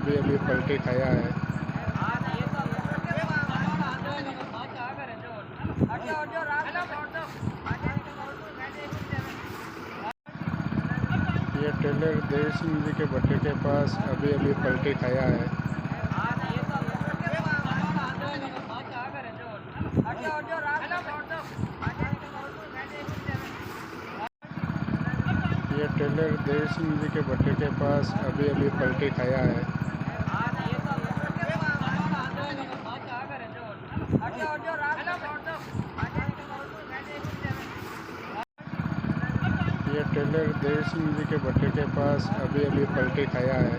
अभी अभी पलटी खाया है। ये ट्रेलर देवी सिंह जी के भट्टे के पास अभी अभी पलटी खाया है। ये ट्रेलर देवी सिंह जी के भट्टे के पास अभी अभी पलटी खाया है। ये ट्रेलर देवी सिंह जी के भट्टे के पास अभी अभी पलटी खाया है।